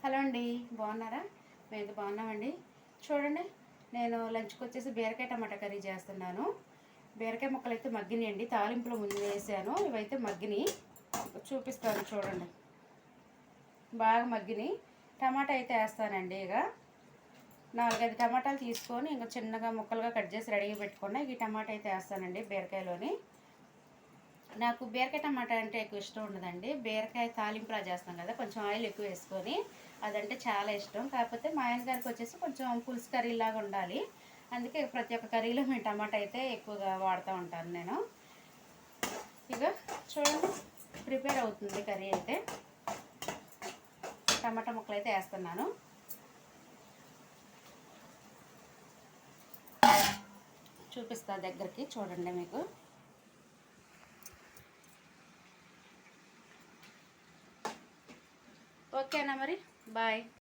Hello అండి, బాగున్నారా? మేము బాగున్నామండి. చూడండి, నేను లంచ్కి వచ్చేసి బీరకాయ టమాటా కర్రీ చేస్తున్నాను. బీరకాయ ముక్కలు అయితే మగ్గినాయండి, తాలింపులో ముందు వేసాను. ఇవైతే మగ్గినాయి, చూపిస్తాను చూడండి. బాగా మగ్గినాయి. టమాటా అయితే వేస్తానండి. ఇక 4-5 టమాటాలు తీసుకొని ఇంకా చిన్నగా ముక్కలుగా కట్ చేసి రెడీగా పెట్టుకున్నా. ఈ టమాటా అయితే వేస్తానండి బీరకాయలోని. నాకు బీరకాయ టమాటా అంటే ఎక్కువ ఇష్టం ఉండదండి. బీరకాయ తాలింపులా చేస్తాం కదా, కొంచెం ఆయిల్ ఎక్కువ వేసుకొని అదంటే చాలా ఇష్టం. కాకపోతే మా ఆయన గారికి వచ్చేసి కొంచెం పులుసు కర్రీ లాగా ఉండాలి. అందుకే ప్రతి ఒక్క కర్రీలో మేము టమాటా అయితే ఎక్కువగా వాడుతూ ఉంటాను నేను. ఇక చూడండి, ప్రిపేర్ అవుతుంది కర్రీ అయితే. టమాటా ముక్కలు అయితే వేస్తున్నాను. చూపిస్తా దగ్గరికి, చూడండి మీకు. ఓకేనా మరి, బాయ్.